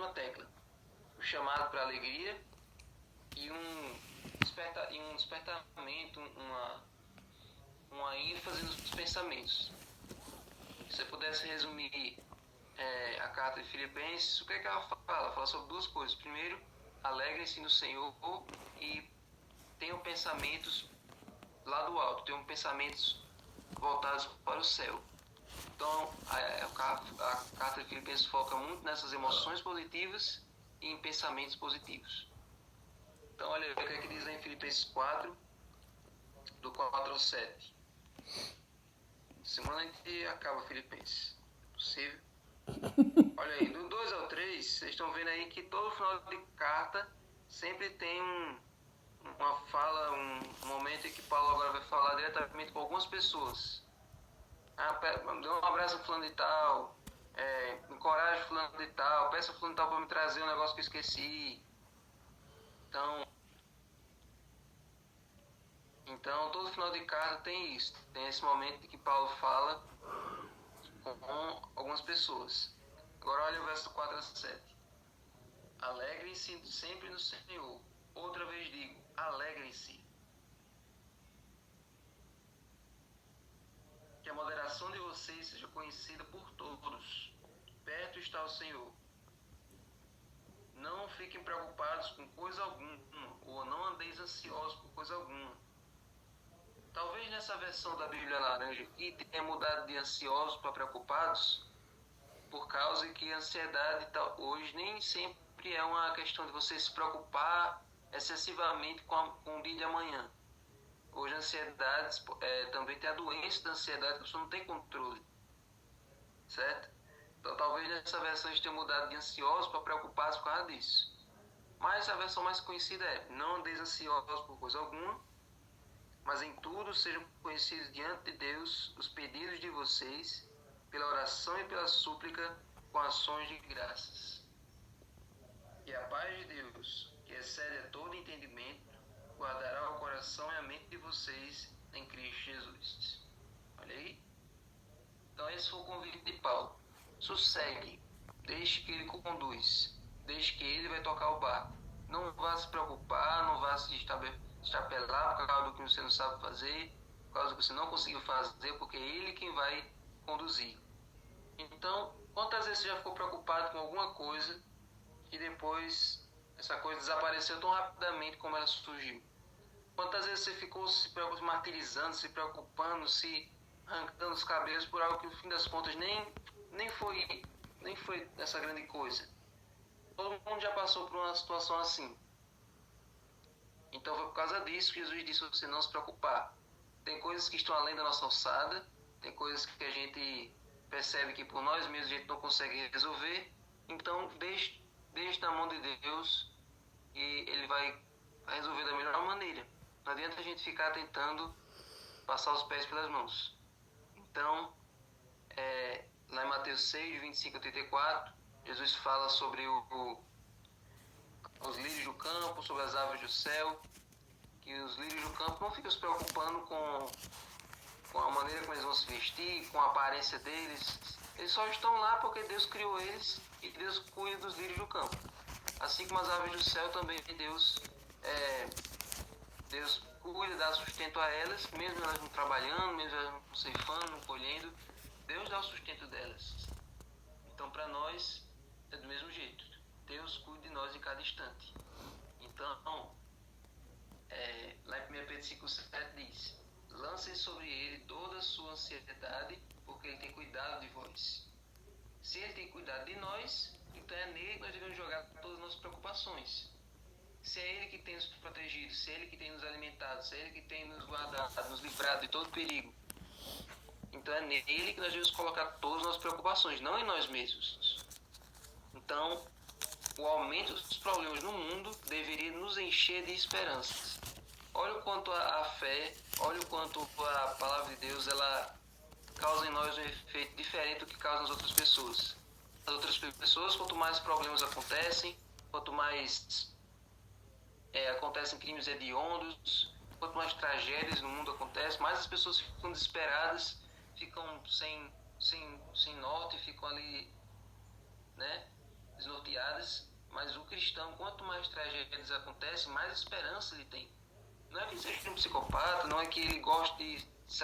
mesma tecla. O chamado para alegria e um despertamento, uma ênfase nos pensamentos. Se você pudesse resumir a carta de Filipenses, o que é que ela fala? Ela fala sobre duas coisas. Primeiro, alegrem-se no Senhor e tenham pensamentos lá do alto, tenham pensamentos voltados para o céu. Então, a carta de Filipenses foca muito nessas emoções positivas e em pensamentos positivos. Então, olha o que é que diz em Filipenses 4, do 4 ao 7. Semana a gente acaba Filipenses. Possível? Olha aí, do 2 ao 3, vocês estão vendo aí que todo final de carta sempre tem uma fala, um momento em que Paulo agora vai falar diretamente com algumas pessoas. Dê um abraço a fulano de tal, encoraje fulano de tal, peça fulano de tal para me trazer um negócio que eu esqueci. Então todo final de carta tem isso, tem esse momento em que Paulo fala com algumas pessoas. Agora olha o verso 4 a 7. Alegrem-se sempre no Senhor. Outra vez digo, alegrem-se. Que a moderação de vocês seja conhecida por todos. Perto está o Senhor. Não fiquem preocupados com coisa alguma, ou não andeis ansiosos por coisa alguma. Talvez nessa versão da Bíblia Laranja aqui tenha mudado de ansiosos para preocupados, por causa que a ansiedade hoje nem sempre é uma questão de você se preocupar excessivamente com o dia de amanhã. Hoje a ansiedade também tem a doença da ansiedade que você não tem controle, certo? Então talvez nessa versão a gente tenha mudado de ansiosos para preocupados por causa disso. Mas a versão mais conhecida é: não andeis ansiosos por coisa alguma, mas em tudo sejam conhecidos diante de Deus os pedidos de vocês, pela oração e pela súplica, com ações de graças. E a paz de Deus, que excede a todo entendimento, guardará o coração e a mente de vocês em Cristo Jesus. Olha aí. Então esse foi o convite de Paulo. Sossegue, deixe que ele conduz, deixe que ele vai tocar o barco. Não vá se preocupar, não vá se estapelar por causa do que você não sabe fazer, por causa do que você não conseguiu fazer, porque é ele quem vai conduzir. Então, quantas vezes você já ficou preocupado com alguma coisa e depois essa coisa desapareceu tão rapidamente como ela surgiu? Quantas vezes você ficou se martirizando, se preocupando, se arrancando os cabelos por algo que no fim das contas nem foi essa grande coisa? Todo mundo já passou por uma situação assim. Então foi por causa disso que Jesus disse você não se preocupar. Tem coisas que estão além da nossa alçada, tem coisas que a gente percebe que por nós mesmos a gente não consegue resolver. Então deixe na mão de Deus e Ele vai resolver da melhor maneira. Não adianta a gente ficar tentando passar os pés pelas mãos. Então, lá em Mateus 6, 25 a 34, Jesus fala sobre os lírios do campo, sobre as aves do céu, que os lírios do campo não ficam se preocupando com a maneira como eles vão se vestir, com a aparência deles. Eles só estão lá porque Deus criou eles e Deus cuida dos lírios do campo. Assim como as aves do céu também, Deus cuida, dá sustento a elas, mesmo elas não trabalhando, mesmo elas não ceifando, não colhendo, Deus dá o sustento delas. Então para nós é do mesmo jeito, Deus cuida de nós em cada instante. Então, lá em 1 Pedro 5,7 diz: lancem sobre ele toda a sua ansiedade, porque ele tem cuidado de vós. Se ele tem cuidado de nós, então é nele que nós devemos jogar todas as nossas preocupações. Se é ele que tem nos protegido, se é ele que tem nos alimentado, se é ele que tem nos guardado, nos livrado de todo perigo, então é nele que nós devemos colocar todas as nossas preocupações, não em nós mesmos. Então, o aumento dos problemas no mundo deveria nos encher de esperanças. Olha o quanto a fé, olha o quanto a palavra de Deus, ela causa em nós um efeito diferente do que causa nas outras pessoas. As outras pessoas, quanto mais problemas acontecem, quanto mais acontecem crimes hediondos, quanto mais tragédias no mundo acontecem, mais as pessoas ficam desesperadas, ficam sem norte, ficam ali, né, desnorteadas, mas o cristão, quanto mais tragédias acontecem, mais esperança ele tem. Não é que ele seja um psicopata, não é que ele goste de se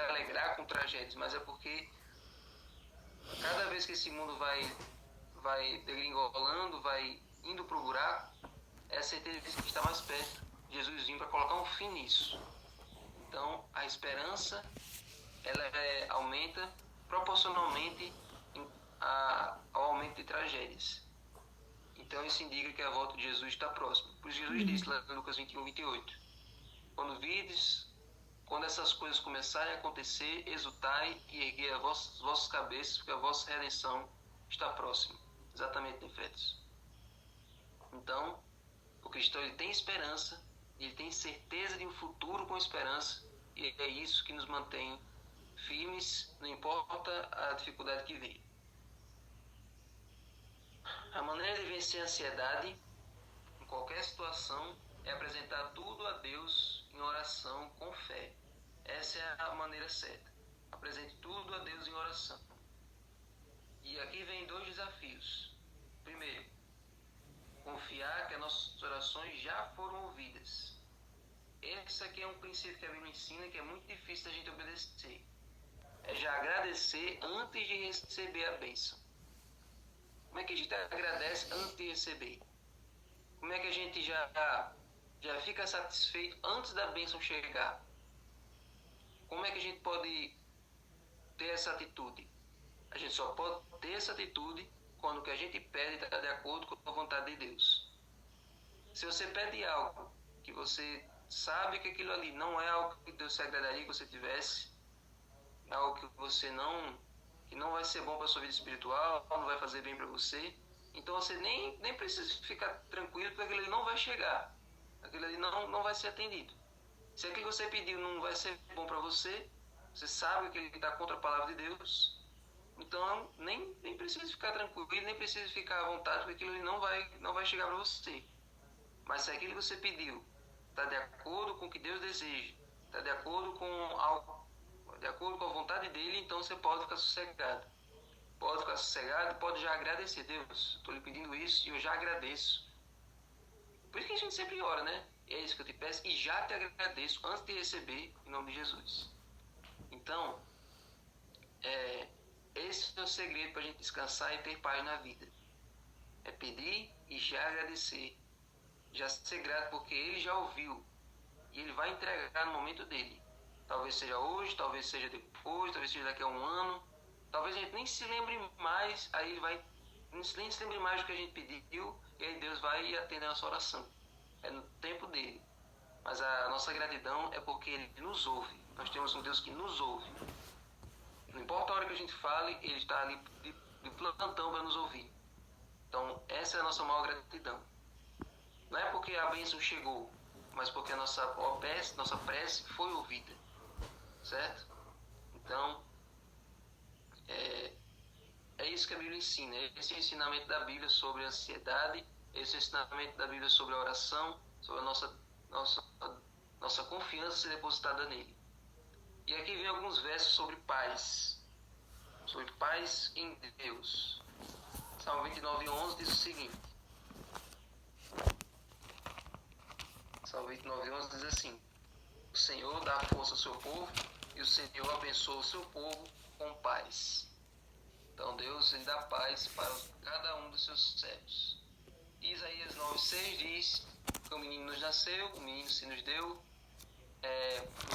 alegrar com tragédias, mas é porque cada vez que esse mundo vai degringolando, vai indo para o buraco, é a certeza de que está mais perto. Jesus vindo para colocar um fim nisso. Então, a esperança aumenta proporcionalmente ao aumento de tragédias. Então, isso indica que a volta de Jesus está próxima. Por isso, Jesus disse lá em Lucas 21, 28: quando essas coisas começarem a acontecer, exultai e erguei as vossas cabeças, porque a vossa redenção está próxima. Exatamente, Efésios. Então, o cristão ele tem esperança, ele tem certeza de um futuro com esperança, e é isso que nos mantém firmes, não importa a dificuldade que vem. A maneira de vencer a ansiedade em qualquer situação é apresentar tudo a Deus em oração com fé. Essa é a maneira certa. Apresente tudo a Deus em oração. E aqui vem 2 desafios. Primeiro, confiar que as nossas orações já foram ouvidas. Esse aqui é um princípio que a Bíblia ensina que é muito difícil da gente obedecer. É já agradecer antes de receber a bênção. Como é que a gente agradece antes de receber? Como é que a gente já fica satisfeito antes da bênção chegar? Como é que a gente pode ter essa atitude? A gente só pode ter essa atitude quando o que a gente pede está de acordo com a vontade de Deus. Se você pede algo que você sabe que aquilo ali não é algo que Deus se agradaria que você tivesse, é algo que você que não vai ser bom para a sua vida espiritual, não vai fazer bem para você, então você nem precisa ficar tranquilo, porque aquilo ali não vai chegar, aquilo ali não vai ser atendido. Se aquilo que você pediu não vai ser bom para você, você sabe que ele está contra a palavra de Deus, então nem precisa ficar tranquilo, nem precisa ficar à vontade, porque aquilo ali não vai chegar para você. Mas se aquilo que você pediu está de acordo com o que Deus deseja, está de acordo com a vontade dele, então você pode ficar sossegado. Pode ficar sossegado, pode já agradecer. Deus, estou lhe pedindo isso e eu já agradeço. Por isso que a gente sempre ora, né? É isso que eu te peço e já te agradeço antes de receber, em nome de Jesus. Então, esse é o segredo para a gente descansar e ter paz na vida. É pedir e já agradecer. Já ser grato porque ele já ouviu. E ele vai entregar no momento dele. Talvez seja hoje, talvez seja depois, talvez seja daqui a um ano. Talvez a gente nem se lembre mais, aí ele vai nem se lembre mais do que a gente pediu, e aí Deus vai atender a nossa oração. É no tempo dele. Mas a nossa gratidão é porque ele nos ouve. Nós temos um Deus que nos ouve. Não importa a hora que a gente fale, ele está ali de plantão para nos ouvir. Então, essa é a nossa maior gratidão. Não é porque a bênção chegou, mas porque a nossa prece foi ouvida. Certo? Então, é isso que a Bíblia ensina. Esse é o ensinamento da Bíblia sobre a ansiedade, esse é o ensinamento da Bíblia sobre a oração, sobre a nossa confiança ser depositada nele. E aqui vem alguns versos sobre paz em Deus. Salmo 29:11 diz o seguinte. Salmo 29:11 diz assim: o Senhor dá força ao seu povo e o Senhor abençoa o seu povo com paz. Então Deus ele dá paz para cada um dos seus servos. Isaías 9:6 diz que o menino nos nasceu, o menino se nos deu,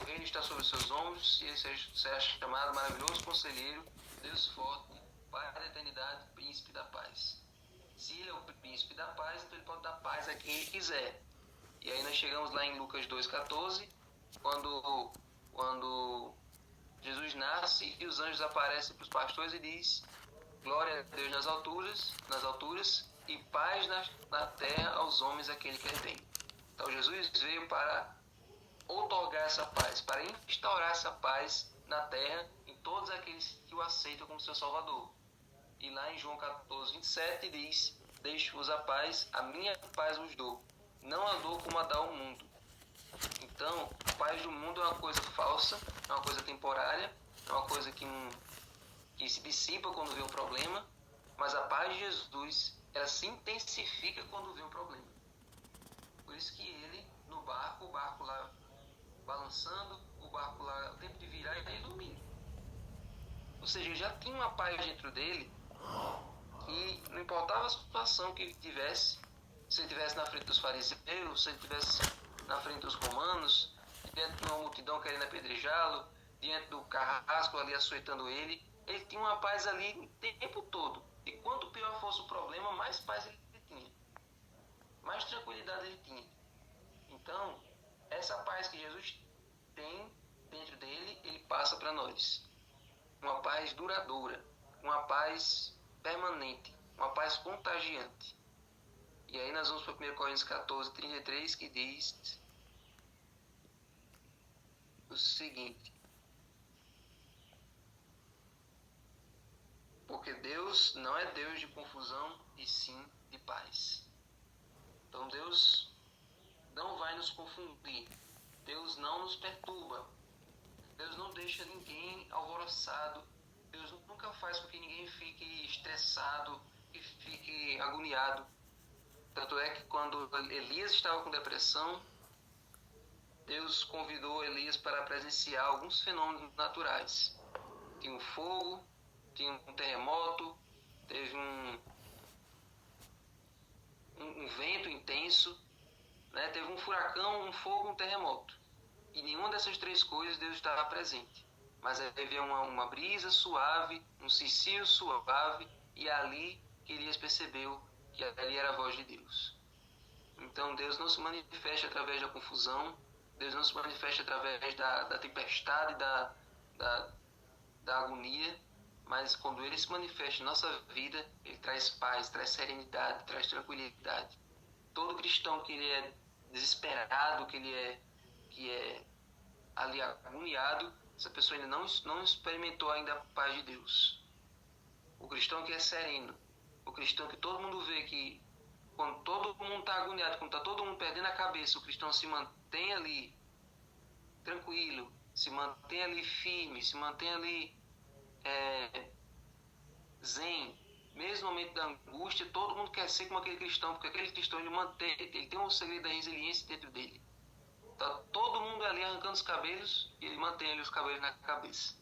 o reino está sobre os seus ombros, e ele será chamado maravilhoso conselheiro, Deus forte, Pai da eternidade, príncipe da paz. Se ele é o príncipe da paz, então ele pode dar paz a quem ele quiser. E aí nós chegamos lá em Lucas 2:14, quando Jesus nasce e os anjos aparecem para os pastores e diz: glória a Deus nas alturas e paz na terra aos homens a quem ele quer bem. Então Jesus veio para outorgar essa paz, para instaurar essa paz na terra em todos aqueles que o aceitam como seu Salvador. E lá em João 14:27 diz: deixo-vos a paz, a minha paz vos dou. Não a dou como a dá o mundo. Então, a paz do mundo é uma coisa falsa, é uma coisa temporária, é uma coisa que se dissipa quando vê um problema, mas a paz de Jesus ela se intensifica quando vem um problema. Por isso que ele, no barco, o barco lá balançando, o barco lá, o tempo de virar, ele dormindo. Ou seja, ele já tinha uma paz dentro dele que não importava a situação que ele tivesse, se ele estivesse na frente dos fariseus, se ele estivesse na frente dos romanos, diante de uma multidão querendo apedrejá-lo, diante do carrasco ali açoitando ele tinha uma paz ali o tempo todo. E quanto pior fosse o problema, mais paz ele tinha, mais tranquilidade ele tinha. Então, essa paz que Jesus tem dentro dele, ele passa para nós. Uma paz duradoura, uma paz permanente, uma paz contagiante. E aí nós vamos para 1 Coríntios 14, 33, que diz o seguinte: porque Deus não é Deus de confusão, e sim de paz. Então Deus não vai nos confundir. Deus não nos perturba. Deus não deixa ninguém alvoroçado. Deus nunca faz com que ninguém fique estressado e fique agoniado. Tanto é que quando Elias estava com depressão, Deus convidou Elias para presenciar alguns fenômenos naturais. Tinha um fogo, tinha um terremoto, teve um vento intenso, né? Teve um furacão, um fogo, um terremoto. E nenhuma dessas três coisas Deus estava presente. Mas havia uma brisa suave, um cicio suave, e ali que Elias percebeu que ali era a voz de Deus. Então Deus não se manifesta através da confusão, Deus não se manifesta através da tempestade, da agonia, mas quando Ele se manifesta em nossa vida, Ele traz paz, traz serenidade, traz tranquilidade. Todo cristão que ele é desesperado, que é ali agoniado, essa pessoa ainda não experimentou ainda a paz de Deus. O cristão que é sereno, o cristão que todo mundo vê que quando todo mundo está agoniado, quando está todo mundo perdendo a cabeça, o cristão se mantém ali tranquilo, se mantém ali firme, se mantém ali zen. Mesmo no momento da angústia, todo mundo quer ser como aquele cristão, porque aquele cristão ele tem um segredo da resiliência dentro dele. Tá todo mundo ali arrancando os cabelos e ele mantém ali os cabelos na cabeça.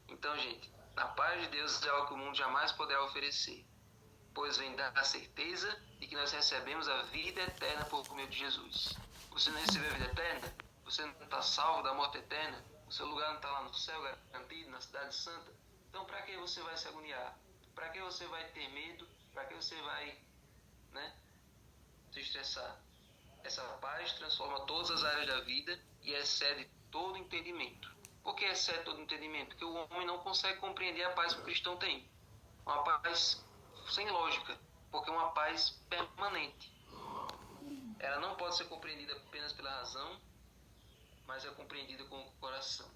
Então, gente, a paz de Deus é algo que o mundo jamais poderá oferecer, pois vem da certeza de que nós recebemos a vida eterna por meio de Jesus. Você não recebeu a vida eterna? Você não está salvo da morte eterna? O seu lugar não está lá no céu garantido, na cidade santa? Então, para que você vai se agoniar? Para que você vai ter medo? Para que você vai, se estressar? Essa paz transforma todas as áreas da vida e excede todo entendimento. Por que excede todo entendimento? Porque o homem não consegue compreender a paz que o cristão tem. Uma paz sem lógica, porque é uma paz permanente. Ela não pode ser compreendida apenas pela razão, mas é compreendida com o coração.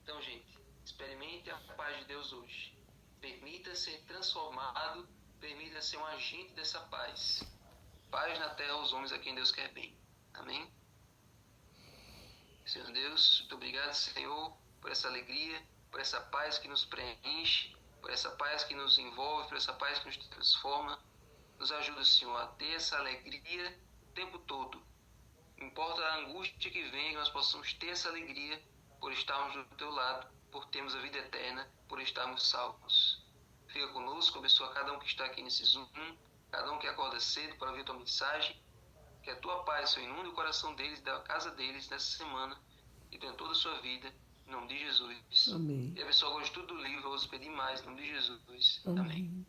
Então, gente, experimente a paz de Deus hoje. Permita ser transformado, permita ser um agente dessa paz. Paz na terra aos homens a quem Deus quer bem. Amém? Senhor Deus, muito obrigado, Senhor, por essa alegria, por essa paz que nos preenche, por essa paz que nos envolve, por essa paz que nos transforma. Nos ajuda, Senhor, a ter essa alegria o tempo todo. Não importa a angústia que venha, que nós possamos ter essa alegria por estarmos do teu lado, por termos a vida eterna, por estarmos salvos. Fica conosco, abençoa cada um que está aqui nesse Zoom, cada um que acorda cedo para ouvir a tua mensagem. Que a tua paz, Senhor, inunde o coração deles, da casa deles, nessa semana e durante toda a sua vida, em nome de Jesus. Amém. E abençoa agora o estudo do livro, eu vos pedi mais, em nome de Jesus. Amém.